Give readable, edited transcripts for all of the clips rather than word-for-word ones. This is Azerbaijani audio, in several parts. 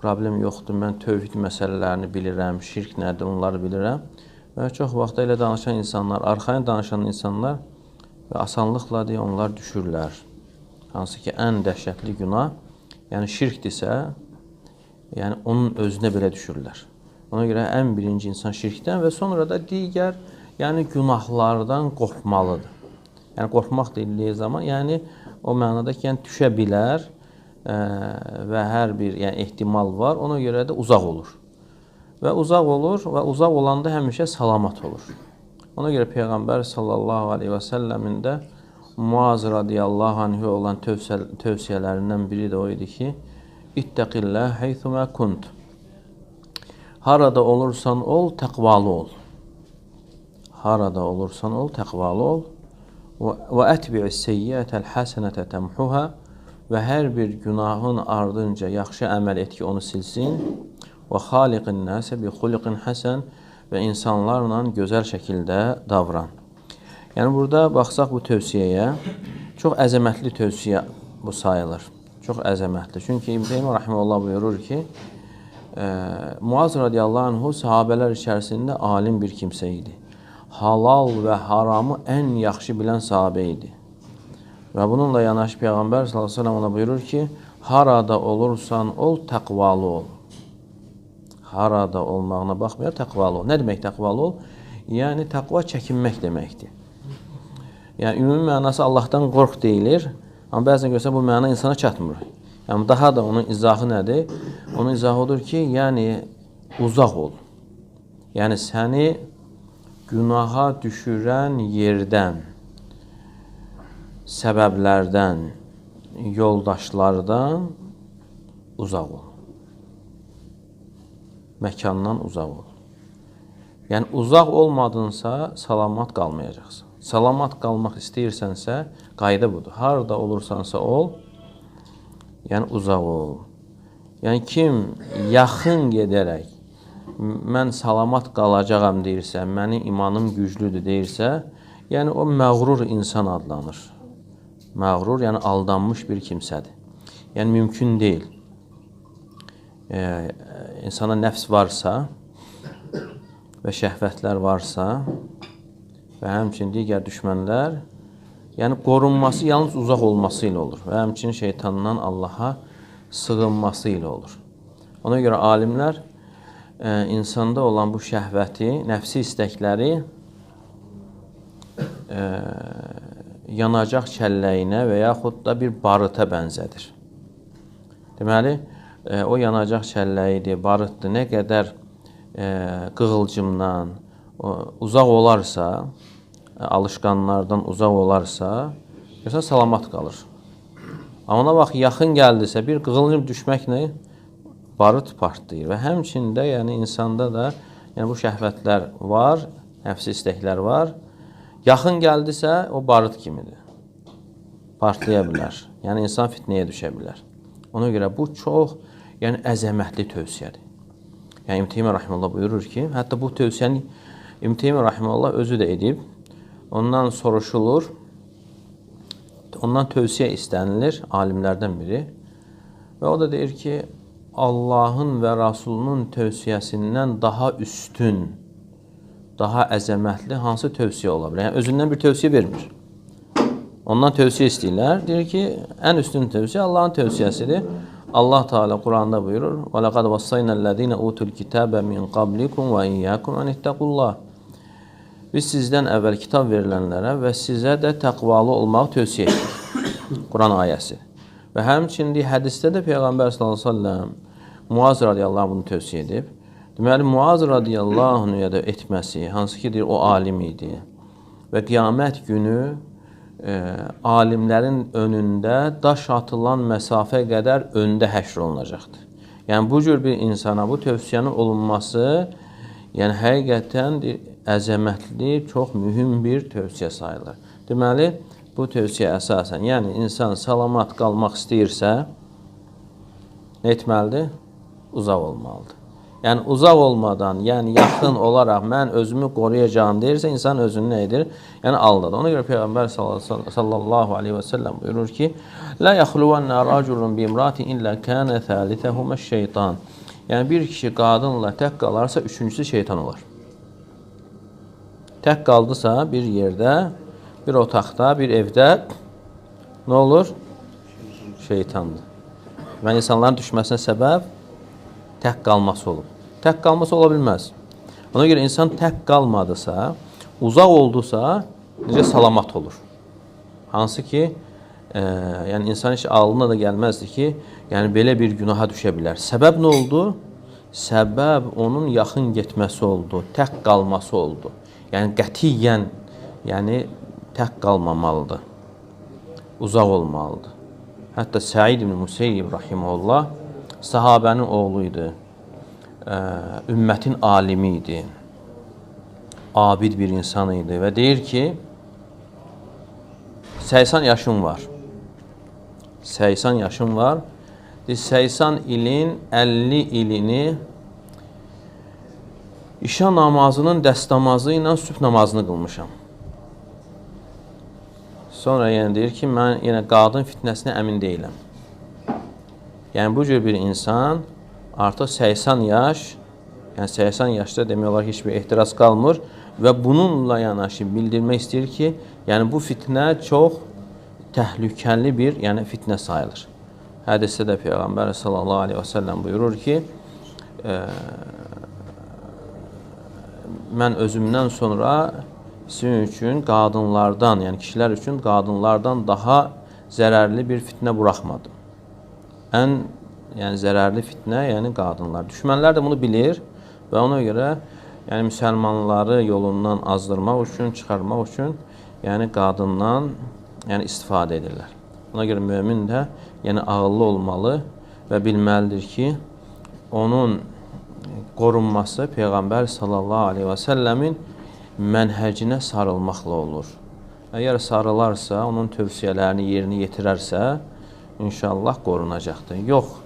problem yoxdur, mən tövhid məsələlərini bilirəm, şirk nədir, onları bilirəm. Və çox vaxt elə danışan insanlar, arxayın danışan insanlar və asanlıqla deyə onlar düşürlər. Hansı ki, ən dəhşətli günah, yəni şirkdirsə, yəni onun özünə belə düşürlər. Ona görə ən birinci insan şirkdən və sonra da digər yəni günahlardan qorxmalıdır. Yəni qorxmaq deyildiyi zaman, yəni o mənada ki, yəni düşə bilər və hər bir yəni ehtimal var, ona görə də uzaq olur. Və uzaq olur və uzaq olanda həmişə salamat olur. Ona görə Peyğəmbər sallallahu aleyhi və səlləmin də Muaz radiyallahu anhü olan tövsiyələrindən biri də o idi ki, İttəqilləh heythumə kunt. Harada olursan ol, təqvalı ol. Harada olursan ol, təqvalı ol. Və ətbi'is seyyiətəl həsənətə təmhuhə. Və hər bir günahın ardınca yaxşı əməl et ki, onu silsin. Və xaliqin nəsə bi xuliqin həsən. Və insanlarla gözəl şəkildə davran. Yəni, burada baxsaq bu tövsiyəyə, çox əzəmətli tövsiyə bu sayılır. Çox əzəmətli. Çünki İbn Teymiyyə rahimehullah buyurur ki, Muaz radiyallahu anhu sahabələr içərisində alim bir kimsə idi. Halal və haramı ən yaxşı bilən sahabə idi. Və bununla yanaşı Peyğəmbər sallallahu əleyhi və səlləm ona buyurur ki, harada olursan ol, təqvalı ol. Harada olmağına baxmayaraq təqvalı ol. Nə demək təqvalı ol? Yəni, təqva çəkinmək deməkdir. Yəni, ümumi mənası Allahdan qorx deyilir, amma bəzən görsən bu məna insana çatmır. Yəni, daha da onun izahı nədir? Onun izahı odur ki, yəni, uzaq ol. Yəni, səni günaha düşürən yerdən, səbəblərdən, yoldaşlardan uzaq ol. Məkandan uzaq ol. Yəni, uzaq olmadınsa, salamat qalmayacaqsın. Salamat qalmaq istəyirsənsə, qayda budur. Harada olursansa ol, yəni uzaq ol. Yəni, kim yaxın gedərək, mən salamat qalacağam deyirsə, mənim imanım güclüdür deyirsə, yəni o məğrur insan adlanır. Məğrur, yəni aldanmış bir kimsədir. Yəni, mümkün deyil. İnsana nəfs varsa və şəhvətlər varsa və həmçinin digər düşmənlər, yəni qorunması yalnız uzaq olması ilə olur və həmçinin şeytandan Allaha sığınması ilə olur. Ona görə alimlər insanda olan bu şəhvəti, nəfsi istəkləri yanacaq kəlləyinə və yaxud da bir barıta bənzədir. Deməli, o yanacaq kəlləyidir, barıtdır, nə qədər qığılcımdan uzaq olarsa, alışqanlardan uzaq olarsa, görsən, salamat qalır. Amma ona vaxt yaxın gəldirsə, bir qığılcım düşməklə barıt partlayır və həmçində, yəni insanda da yəni, bu şəhvətlər var, nəfsi istəklər var. Yaxın gəldirsə, o barıt kimidir. Partlaya bilər. Yəni, insan fitnəyə düşə bilər. Ona görə bu çox yəni, əzəmətli tövsiyədir. Yəni, İbn Teymiyyə rahimehullah buyurur ki, hətta bu tövsiyəni İbn Teymiyyə rahimehullah özü də edib, ondan soruşulur, ondan tövsiyə istənilir, alimlərdən biri və o da deyir ki, Allahın və Rasulunun tövsiyəsindən daha üstün, daha əzəmətli hansı tövsiyə ola bilər? Yəni, özündən bir tövsiyə vermir. Ondan tövsiyə istəyirlər. Deyir ki, ən üstün tövsiyə Allahın tövsiyəsidir. Allah Teala Quranda buyurur: "Və laqad vassaynallazīne utul kitaba min qablikum və iyyakum an ittaqullah." Biz sizdən əvvəl kitab verilənlərə və sizə də təqvalı olmağı tövsiyə etdik. Quran ayəsi. Və həmçinin hədisdə də Peyğəmbər sallallahu əleyhi və səlləm Muaz radiyallahu anh bunu tövsiyə edib. Deməli, Muaz radiyallahu anh'a da etməsi, hansı ki, deyir, o alim idi. Və qiyamət günü alimlərin önündə daş atılan məsafə qədər öndə həşr olunacaqdır. Yəni, bu cür bir insana bu tövsiyənin olunması, yəni, həqiqətən əzəmətli, çox mühüm bir tövsiyə sayılır. Deməli, bu tövsiyə əsasən, yəni, insan salamat qalmaq istəyirsə, nə etməlidir? Uzaq olmalıdır. Yəni uzaq olmadan, yəni yaxın olaraq mən özümü qoruyacağam deyirsə, insan özünü nə edir? Yəni aldadır. Ona görə Peyğəmbər sallallahu aleyhi və səlləm buyurur ki, "La yaxluvanna raculun bi imratin illa kana thalithuhuma şeytan." Yəni bir kişi qadınla tək qalarsa, üçüncüsü şeytan olar. Tək qaldısa bir yerdə, bir otaqda, bir evdə nə olur? Şeytandır. Və insanların düşməsinə səbəb tək qalması olub. Tək qalması ola bilməz. Ona görə insan tək qalmadısa, uzaq oldusa, necə salamat olur. Hansı ki, yəni insan heç ağlına da gəlməzdi ki, yəni belə bir günaha düşə bilər. Səbəb nə oldu? Səbəb onun yaxın getməsi oldu, tək qalması oldu. Yəni qətiyyən, yəni tək qalmamalıdır. Uzaq olmalıdır. Hətta Səid ibn Museyyib rahimehullah sahabənin oğlu idi. Ümmətin alimi idi. Abid bir insan idi və deyir ki, 80 yaşım var. 80 yaşım var. 80 ilin 50 ilini işa namazının dəstəmazı ilə sübh namazını qılmışam. Sonra yəni deyir ki, mən yenə qadın fitnəsinə əmin deyiləm. Yəni bu cür bir insan artıq 80 yaş, yəni 80 yaşda demək olar heç bir ehtiras qalmır və bununla yanaşı bildirmək istəyir ki, yəni bu fitnə çox təhlükəli bir, yəni fitnə sayılır. Hədisdə də Peyğəmbər sallallahu aleyhi və səlləm buyurur ki, mən özümdən sonra sizin üçün qadınlardan, yəni kişilər üçün qadınlardan daha zərərli bir fitnə buraxmadım. Ən yəni zərərli fitnə, yəni qadınlar. Düşmənlər də bunu bilir və ona görə yəni müsəlmanları yolundan azdırmaq üçün, çıxarmaq üçün yəni qadından yəni istifadə edirlər. Ona görə mömin də yəni ağıllı olmalı və bilməlidir ki, onun qorunması Peyğəmbər sallallahu aleyhi və səlləmin mənhəcinə sarılmaqla olur. Əgər sarılarsa, onun tövsiyələrini yerinə yetirərsə, inşallah qorunacaqdır. Yox,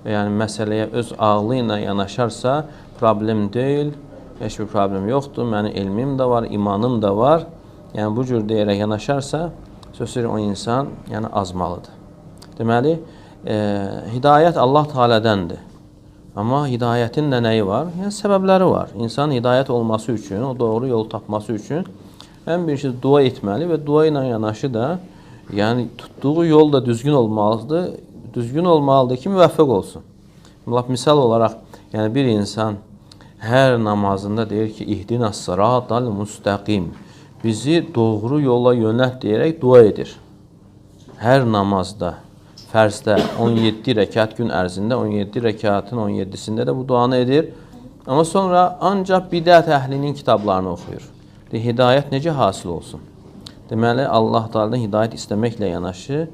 yəni məsələyə öz ağlı ilə yanaşarsa, problem deyil, heç bir problem yoxdur, mənim elmim də var, imanım da var. Yəni bu cür deyərək yanaşarsa, sözsüz o insan yəni azmalıdır. Deməli, hidayət Allah Teala'dəndir. Amma hidayətin də nəyi var? Yəni səbəbləri var. İnsan hidayət olması üçün, o doğru yol tapması üçün ən bir şey dua etməli və dua ilə yanaşı da yəni tutduğu yol da düzgün olmalıdır. Düzgün olmalıdır ki, müvəffəq olsun. Misal olaraq, yəni bir insan hər namazında deyir ki, İhdinas sıratal müstəqim. Bizi doğru yola yönət deyərək dua edir. Hər namazda, fərzdə 17 rəkat gün ərzində, 17 rəkatın 17-sində də bu duanı edir. Amma sonra ancaq bidət əhlinin kitablarını oxuyur. Hidayət necə hasil olsun? Deməli, Allah Teala'dan hidayət istəməklə yanaşı,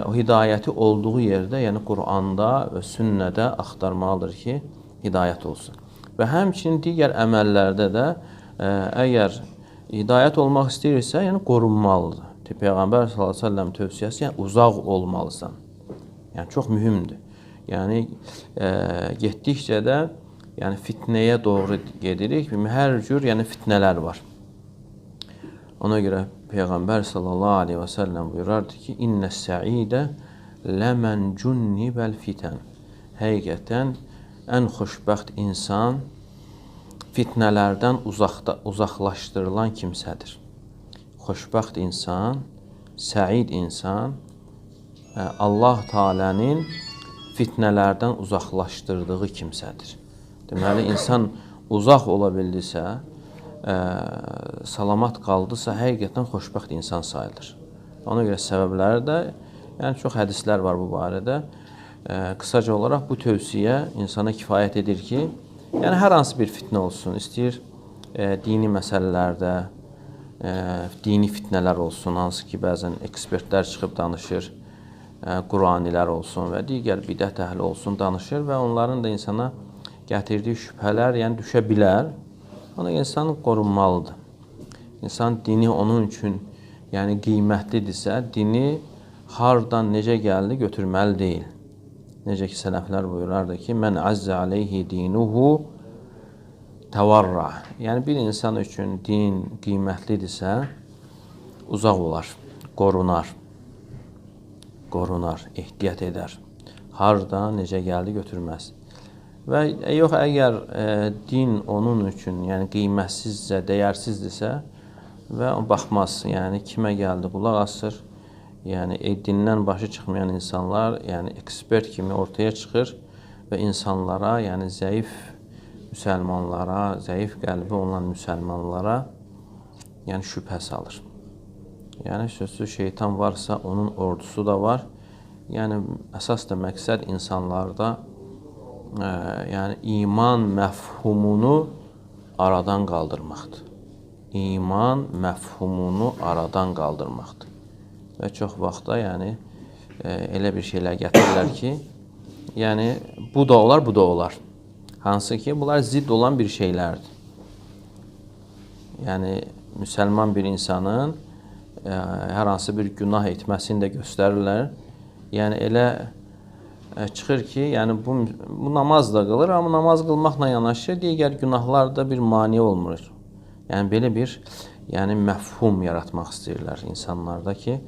o hidayəti olduğu yerdə, yəni Qur'anda və sünnədə axtarmalıdır ki, hidayət olsun. Və həmçinin digər əməllərdə də əgər hidayət olmaq istəyirsə, yəni qorunmalıdır. Peyğəmbər sallallahu əleyhi və səlləm tövsiyəsi, yəni uzaq olmalısan. Yəni çox mühümdür. Yəni getdikcə də yəni fitnəyə doğru gedirik. Hər cür yəni fitnələr var. Ona görə Peyğəmbər sallallahu aleyhi və səlləm buyurardı ki, İnnəs-səidə ləmən cunnibəl fitən. Həqiqətən ən xoşbəxt insan fitnələrdən uzaqlaşdırılan kimsədir. Xoşbəxt insan, səid insan Allah Teala'nın fitnələrdən uzaqlaşdırdığı kimsədir. Deməli, insan uzaq ola bildisə, salamat qaldısa, həqiqətən xoşbəxt insan sayılır. Ona görə səbəbləri də, yəni çox hədislər var bu barədə. Qısaca olaraq bu tövsiyə insana kifayət edir ki, yəni hər hansı bir fitnə olsun, istəyir dini məsələlərdə, dini fitnələr olsun, hansı ki, bəzən ekspertlər çıxıb danışır, Quranilər olsun və digər bidət əhli olsun danışır və onların da insana gətirdiyi şübhələr yəni düşə bilər. Ona insan qorunmalıdır. İnsan dini onun üçün yəni qiymətlidirsə, dini hardan necə gəldi götürməli deyil. Necə ki, sələflər buyurardı ki, mən əzzə aleyhi dinuhu təvarra. Yəni, bir insan üçün din qiymətlidirsə, uzaq olar, qorunar, ehtiyat edər. Harda, necə gəldi, götürməz. Və yox, əgər din onun üçün yəni qiymətsizsə, dəyərsizdirsə və o baxmaz, yəni kimə gəldi, qulaq asır. Yəni, dindən başı çıxmayan insanlar, yəni ekspert kimi ortaya çıxır və insanlara, yəni zəif müsəlmanlara, zəif qəlbi olan müsəlmanlara yəni şübhə salır. Yəni, sözsüz şeytan varsa, onun ordusu da var. Yəni, əsas da məqsəd insanlarda yəni iman məfhumunu aradan qaldırmaqdır. İman məfhumunu aradan qaldırmaqdır. Və çox vaxtda yəni elə bir şeylər gətirirlər ki, yəni bu da olar, bu da olar. Hansı ki, bunlar zidd olan bir şeylərdir. Yəni, müsəlman bir insanın hər hansı bir günah etməsini də göstərirlər. Yəni, elə çıxır ki, yəni bu namaz da qılır, amma namaz qılmaqla yanaşı digər günahlarda bir mane olmur. Yəni, belə bir məfhum yaratmaq istəyirlər insanlarda ki,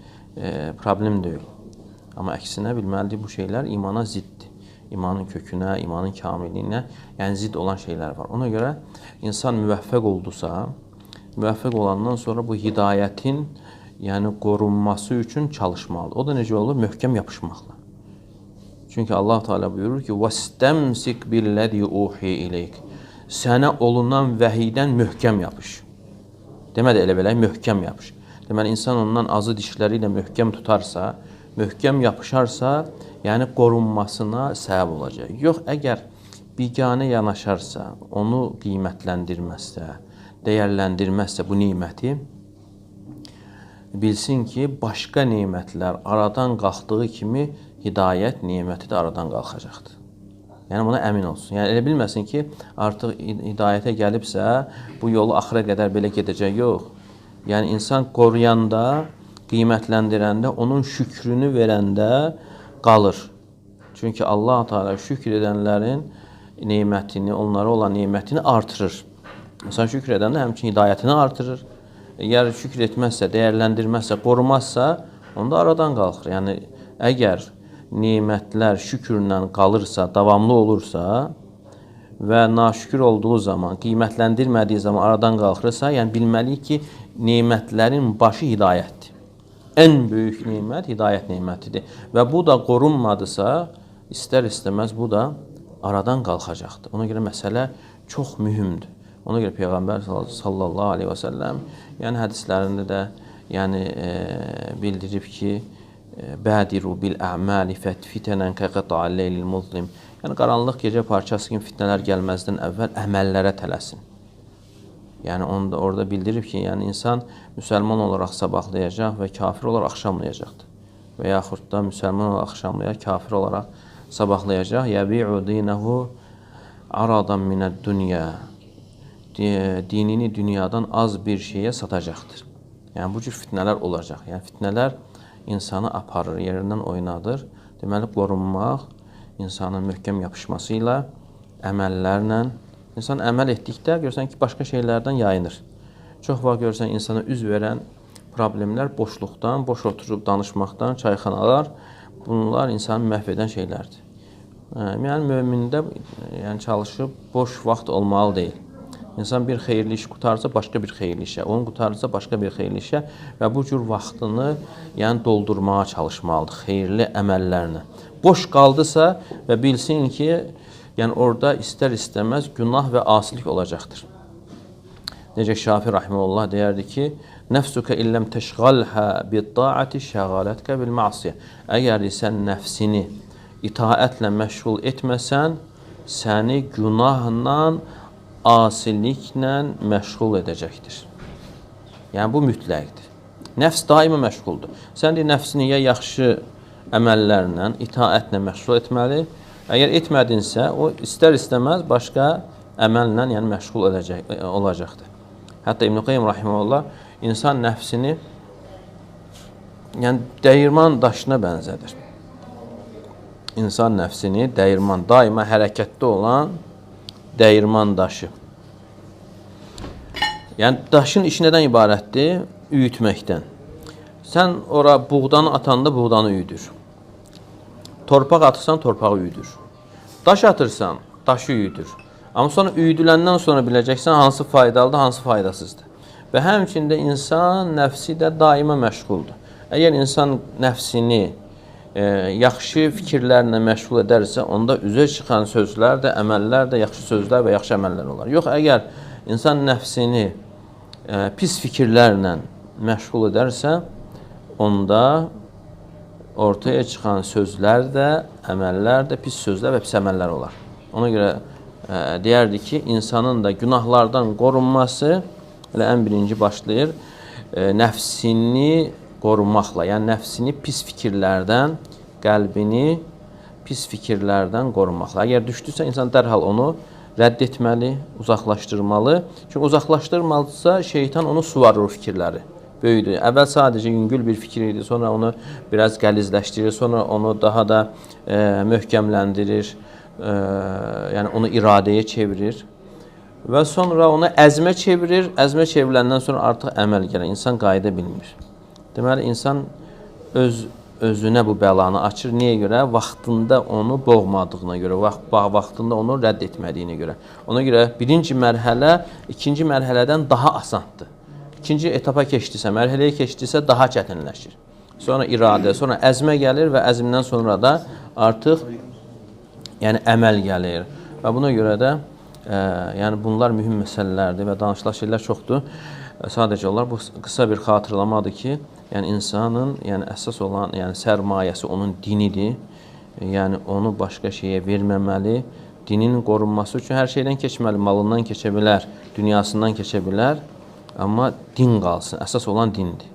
problem deyil. Amma əksinə bilməlidir, bu şeylər imana ziddir. İmanın kökünə, imanın kamilliyinə, yəni zidd olan şeylər var. Ona görə insan müvəffəq oldusa, müvəffəq olandan sonra bu hidayətin yəni qorunması üçün çalışmalıdır. O da necə olur? Möhkəm yapışmaqla. Çünki Allah Teala buyurur ki, وَاسْتَمْسِكْ بِالَّذِي اُوحِي اِلَيْكَ Sənə olunan vəhiydən möhkəm yapış. Demədə elə belə, möhkəm yapış. Deməli, insan ondan azı dişləri ilə möhkəm tutarsa, möhkəm yapışarsa, yəni qorunmasına səbəb olacaq. Yox, əgər biganə yanaşarsa, onu qiymətləndirməzsə, dəyərləndirməzsə bu neməti, bilsin ki, başqa nemətlər aradan qalxdığı kimi hidayət neməti də aradan qalxacaqdır. Yəni, buna əmin olsun. Yəni, elə bilməsin ki, artıq hidayətə gəlibsə, bu yolu axıra qədər belə gedəcək. Yox. Yəni, insan qoruyanda, qiymətləndirəndə, onun şükrünü verəndə qalır. Çünki Allah Teala şükür edənlərin nemətini, onlara olan nemətini artırır. İnsan şükür edəndə həmçinin hidayətini artırır. Əgər şükür etməzsə, dəyərləndirməzsə, qorumazsa, onda aradan qalxır. Yəni, əgər nemətlər şükürlə qalırsa, davamlı olursa və naşükür olduğu zaman, qiymətləndirmədiyi zaman aradan qalxırsa, yəni bilməliyik ki, nemətlərin başı hidayətdir. Ən böyük nemət hidayət nemətidir. Və bu da qorunmadısa, istər-istəməz bu da aradan qalxacaqdır. Ona görə məsələ çox mühümdür. Ona görə Peyğəmbər sallallahu aleyhi və səlləm yəni hədislərində də yəni bildirib ki, bədiru bil əməli fitənən kəqətə'al leylil muzlim. Yəni qaranlıq gecə parçası kimi fitnələr gəlməzdən əvvəl əməllərə tələsin. Yəni orada bildirib ki, yəni insan müsəlman olaraq sabahlayacaq və kafir olaraq axşamlayacaqdır. Və yaxud da müsəlman olaraq axşamlayacaq, kafir olaraq sabahlayacaq. Yəbi'u dinəhu aradan minəd-dünya. Dinini dünyadan az bir şeyə satacaqdır. Yəni bu cür fitnələr olacaq. Yəni fitnələr insanı aparır, yerindən oynadır. Deməli, qorunmaq insanın möhkəm yapışması ilə, əməllərlə, insan əməl etdikdə görürsən ki, başqa şeylərdən yayınır. Çox vaxt görürsən insana üz verən problemlər boşluqdan, boş oturub danışmaqdan, çayxanalar, bunlar insanı məhv edən şeylərdir. Yəni, mömində çalışıb boş vaxt olmalı deyil. İnsan bir xeyirli iş qutarsa, başqa bir xeyirli işə, onu qutarsa, başqa bir xeyirli işə və bu cür vaxtını doldurmağa çalışmalıdır, xeyirli əməllərlə. Boş qaldısa və bilsin ki, orada istər-istəməz günah və asilik olacaqdır. Necə Şafi Rahimullah deyərdi ki, Nəfsükə illəm təşğalhə bid-daati şəğalətqə bil-məsiyə. Əgər sən nəfsini itaətlə məşğul etməsən, səni günahla, asiliklə məşğul edəcəkdir. Yəni, bu mütləqdir. Nəfs daima məşğuldur. Sən deyir, nəfsini ya yaxşı əməllərlə, itaətlə məşğul etməli. Əgər etmədinsə, o istər-istəməz başqa əməllə məşğul olacaqdır. Hətta İbn Qayyim Rahimullah insan nəfsini dəyirman daşına bənzədir. insan nəfsini dəyirman, daima hərəkətdə olan dəyirman daşı. Yəni daşın işi nədən ibarətdir? Üyütməkdən. Sən ora buğdanı atanda buğdanı üyüdür. Torpaq atırsan, torpağı üyüdür. Daş atırsan, daşı üyüdür. Amma sonra üyüdüləndən sonra biləcəksən hansı faydalıdır, hansı faydasızdır. Və həmçində insan nəfsi də daima məşğuldur. Əgər insan nəfsini yaxşı fikirlərlə məşğul edərsə, onda üzə çıxan sözlər də, əməllər də yaxşı sözlər və yaxşı əməllər olar. Yox, əgər insan nəfsini pis fikirlərlə məşğul edərsə, onda ortaya çıxan sözlər də, əməllər də pis sözlər və pis əməllər olar. Ona görə deyərdi ki, insanın da günahlardan qorunması elə ən birinci başlayır nəfsini qorunmaqla, yəni nəfsini pis fikirlərdən, qəlbini pis fikirlərdən qorunmaqla. Əgər düşdüsə, insan dərhal onu rədd etməli, uzaqlaşdırmalı. Çünki uzaqlaşdırmalısa, şeytan onu suvarır o fikirləri. Böyüdür. Əvvəl sadəcə yüngül bir fikir idi, sonra onu biraz qəlizləşdirir, sonra onu daha da möhkəmləndirir, yəni onu iradəyə çevirir və sonra onu əzmə çevirir. Əzmə çevriləndən sonra artıq əməl gəlir. İnsan qayıda bilmir. Deməli, insan özünə bu bəlanı açır. Niyə görə? Vaxtında onu boğmadığına görə, vaxtında onu rədd etmədiyinə görə. Ona görə birinci mərhələ ikinci mərhələdən daha asandır. İkinci etapa keçdisə, mərhələyə keçdisə daha çətinləşir. Sonra iradə, sonra əzmə gəlir və əzmdən sonra da artıq əməl gəlir. Və buna görə də bunlar mühüm məsələlərdir və danışılan şeylər çoxdur. Sadəcə olar bu qısa bir xatırlamadır ki, insanın əsas olan sərmayəsi onun dinidir. Yəni onu başqa şeyə verməməli. Dinin qorunması üçün hər şeydən keçməli, malından keçə bilər, dünyasından keçə bilər. Amma din qalsın, əsas olan dindir.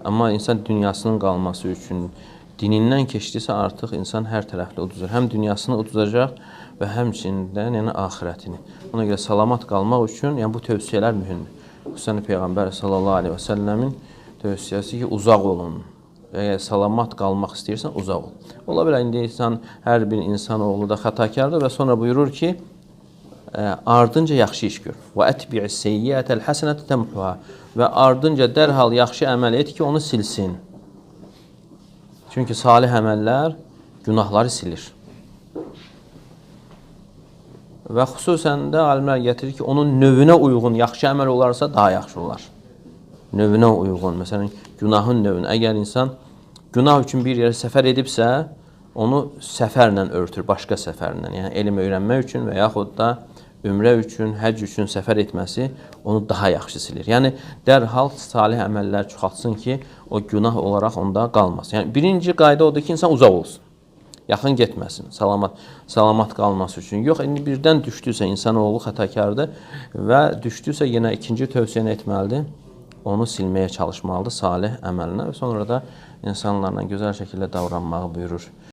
Amma insan dünyasının qalması üçün dinindən keçdisə artıq insan hər tərəfli uduzur. Həm dünyasını uduzacaq və həmçinin axirətini. Ona görə salamat qalmaq üçün bu tövsiyələr mühümdür. Xüsusən Peyğəmbər sallallahu aleyhi və səlləmin tövsiyəsi ki, uzaq olun. Əgər salamat qalmaq istəyirsən, uzaq ol. Ola bilər, indi hər bir insanoğlu da xətakardır və sonra buyurur ki, ardınca yaxşı iş gör. Və ətbi'is seyyiətəl həsənətə təmhuha. Və ardınca dərhal yaxşı əməl et ki, onu silsin. Çünki salih əməllər günahları silir. Və xüsusən də alimlər gətirir ki, onun növünə uyğun yaxşı əməl olarsa daha yaxşı olar. Növünə uyğun, məsələn, günahın növünə. Əgər insan günah üçün bir yerə səfər edibsə, onu səfərlə örtür, başqa səfərlə. Yəni, elm öyrənmək üçün və yaxud da ümrə üçün, həcc üçün səfər etməsi onu daha yaxşı silir. Yəni, dərhal salih əməllər çoxaltsın ki, o günah olaraq onda qalmasın. Yəni, birinci qayda odur ki, insan uzaq olsun. Yaxın getməsin, salamat qalması üçün. Yox, indi birdən düşdüysə, insanoğlu xətakardır və düşdüysə yenə ikinci tövsiyəni etməlidir. Onu silməyə çalışmalıdır salih əməlinə və sonra da insanlarla gözəl şəkildə davranmağı buyurur.